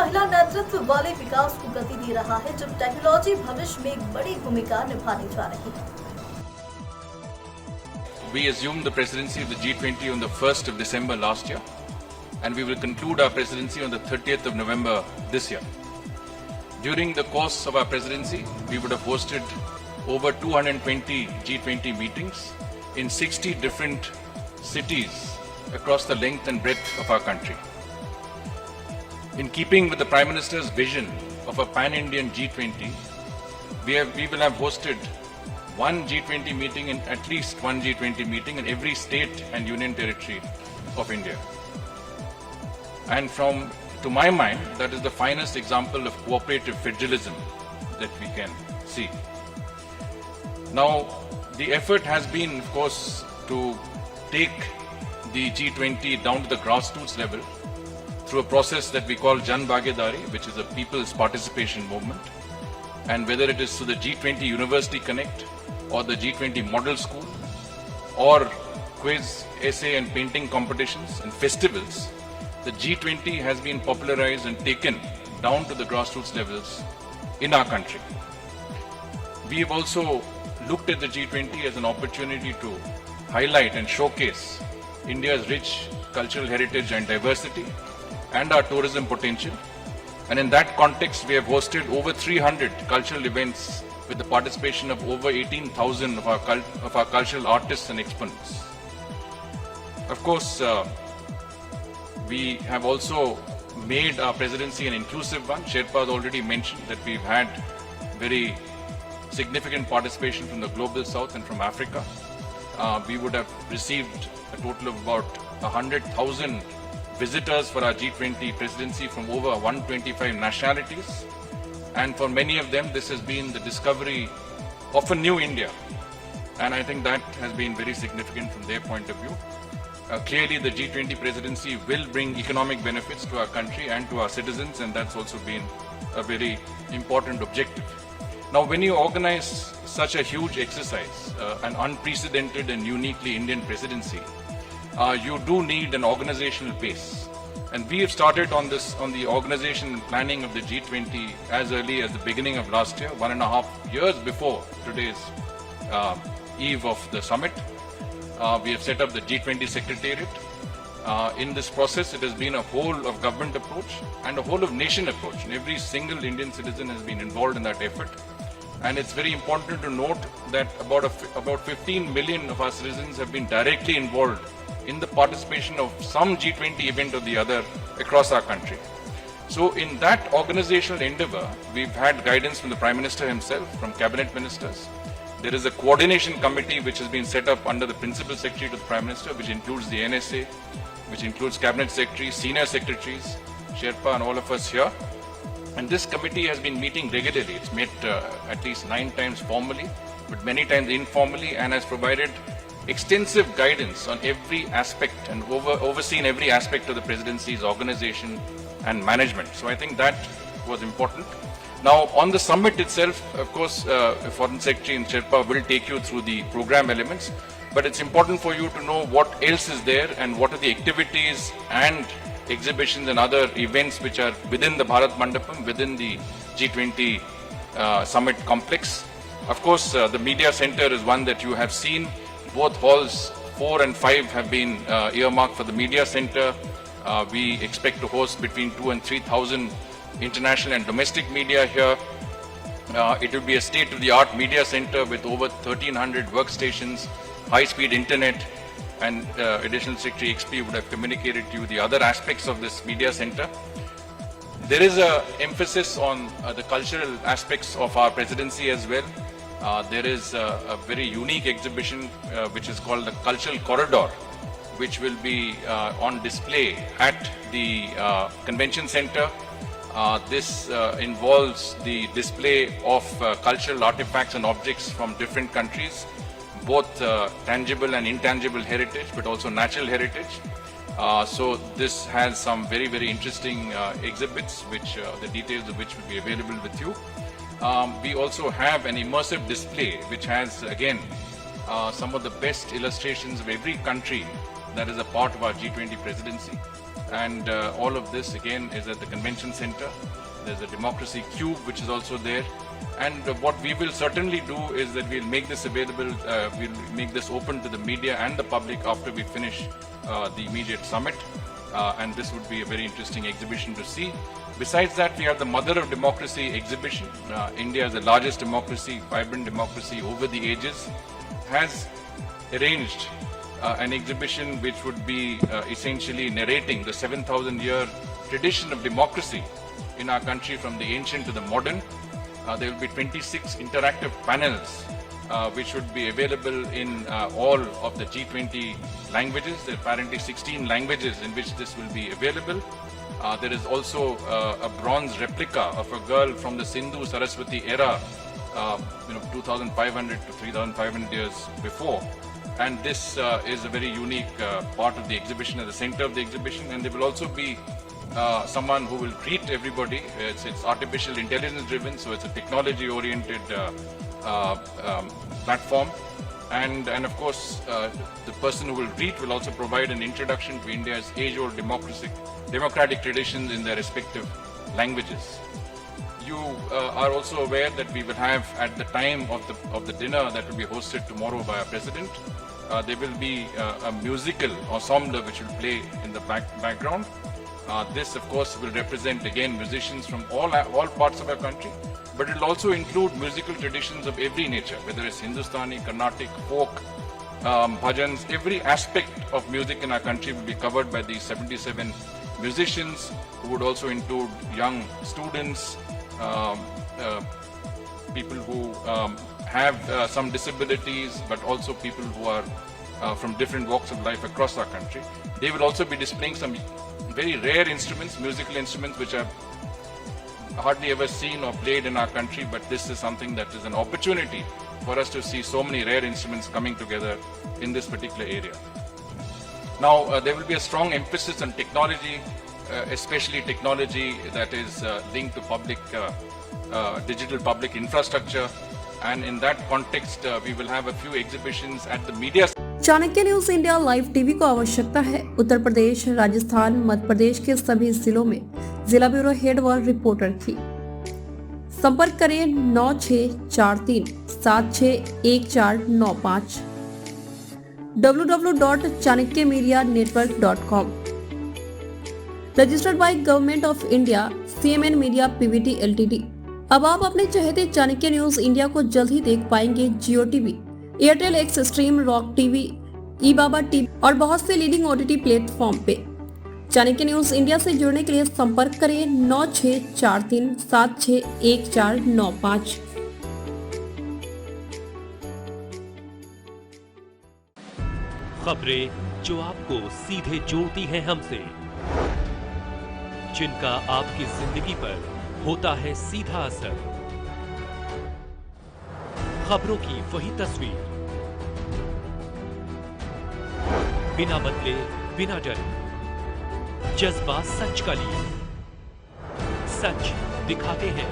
महिला नेतृत्व वाले विकास को गति दे रहा है, जब टेक्नोलॉजी भविष्य में एक बड़ी भूमिका निभाने जा रही है। We assumed the presidency of the G20 on the 1st of December last year, and we will conclude our presidency on the 30th of November this year. During the course of our presidency, we would have hosted over 220 G20 meetings in 60 different cities across the length and breadth of our country. In keeping with the Prime Minister's vision of a pan-Indian G20, we will have hosted one G20 meeting in at least one G20 meeting in every state and union territory of India. And to my mind, that is the finest example of cooperative federalism that we can see. Now, the effort has been, of course, to take the G20 down to the grassroots level through a process that we call Jan Bhagidari, which is a people's participation movement. And whether it is through the G20 University Connect or the G20 Model School or quiz, essay and painting competitions and festivals, the G20 has been popularized and taken down to the grassroots levels in our country. We have also looked at the G20 as an opportunity to highlight and showcase India's rich cultural heritage and diversity and our tourism potential. And in that context, we have hosted over 300 cultural events with the participation of over 18,000 of our cultural artists and exponents. Of course, we have also made our presidency an inclusive one. Sherpa has already mentioned that we've had very significant participation from the Global South and from Africa. We would have received a total of about 100,000 visitors for our G20 presidency from over 125 nationalities. And for many of them, this has been the discovery of a new India. And I think that has been very significant from their point of view. Clearly, the G20 presidency will bring economic benefits to our country and to our citizens, and that's also been a very important objective. Now, when you organize such a huge exercise, an unprecedented and uniquely Indian presidency, you do need an organizational base. And we have started on the organization and planning of the G20 as early as the beginning of last year, 1.5 years before today's eve of the summit. We have set up the G20 Secretariat. In this process, it has been a whole of government approach and a whole of nation approach. And every single Indian citizen has been involved in that effort. And it's very important to note that about 15 million of our citizens have been directly involved in the participation of some G20 event or the other across our country. So in that organizational endeavor, we've had guidance from the Prime Minister himself, from cabinet ministers. There is a coordination committee which has been set up under the Principal Secretary to the Prime Minister, which includes the NSA, which includes cabinet secretaries, senior secretaries, Sherpa and all of us here. And this committee has been meeting regularly. It's met at least 9 times formally, but many times informally, and has provided extensive guidance on every aspect and overseen every aspect of the presidency's organization and management. So I think that was important. Now, on the summit itself, of course, Foreign Secretary and Sherpa will take you through the program elements, but it's important for you to know what else is there and what are the activities and exhibitions and other events which are within the Bharat Mandapam, within the G20 summit complex. Of course, the media center is one that you have seen. Both halls 4 and 5 have been earmarked for the media center. We expect to host between 2,000 and 3,000 international and domestic media here. It will be a state-of-the-art media center with over 1,300 workstations, high-speed internet, and Additional Secretary XP would have communicated to you the other aspects of this media center. There is an emphasis on the cultural aspects of our presidency as well. There is a very unique exhibition which is called the Cultural Corridor, which will be on display at the convention center. This involves the display of cultural artifacts and objects from different countries, both tangible and intangible heritage, but also natural heritage. So this has some very, very interesting exhibits, which the details of which will be available with you. We also have an immersive display, which has, again, some of the best illustrations of every country that is a part of our G20 presidency. and all of this again is at the convention center. There's a democracy cube which is also there, and what we will certainly do is that we'll make this available, we'll make this open to the media and the public after we finish the immediate summit, and this would be a very interesting exhibition to see. Besides that, we have the Mother of Democracy exhibition. India is the largest democracy, vibrant democracy over the ages, has arranged an exhibition which would be essentially narrating the 7,000-year tradition of democracy in our country from the ancient to the modern. There will be 26 interactive panels which would be available in all of the G20 languages. There are apparently 16 languages in which this will be available. There is also a bronze replica of a girl from the Sindhu Saraswati era, 2,500 to 3,500 years before. And this is a very unique part of the exhibition, at the center of the exhibition. And there will also be someone who will greet everybody. It's artificial intelligence driven, so it's a technology oriented platform. And of course, the person who will greet will also provide an introduction to India's age-old democratic traditions in their respective languages. You are also aware that we will have, at the time of the dinner that will be hosted tomorrow by our president, there will be a musical ensemble which will play in the background. This, of course, will represent again musicians from all parts of our country, but it will also include musical traditions of every nature, whether it's Hindustani, Carnatic, folk, bhajans. Every aspect of music in our country will be covered by these 77 musicians, who would also include young students, people who have some disabilities, but also people who are from different walks of life across our country. They will also be displaying some very rare instruments, musical instruments, which are hardly ever seen or played in our country, but this is something that is an opportunity for us to see so many rare instruments coming together in this particular area. Now, there will be a strong emphasis on technology, especially technology that is linked to public, digital public infrastructure, and in that context, we will have a few exhibitions at the media. Chanakya news India live TV को आवश्यकता है उत्तर प्रदेश, राजस्थान, मध्य प्रदेश के सभी जिलों में जिला bureau head व reporter की। संपर्क करें 9643761495 www.chanakyanewsindia.com। Registered by government of India, CMN media PVT LTD। अब आप अपने चहेते चाणक्य न्यूज इंडिया को जल्द ही देख पाएंगे Jio TV, Airtel Xstream, rock TV, ई-बाबा टीवी और बहुत से लीडिंग OTT प्लेटफॉर्म पे। चाणक्य न्यूज इंडिया से जुड़ने के लिए संपर्क करें 9643761495। खबरें जो आपको सीधे जोड़ती हैं हमसे, जिनका आपकी जिंदगी पर होता है सीधा असर। खबरों की वही तस्वीर, बिना बदले, बिना डरे, जज्बा सच का लिए, सच दिखाते हैं।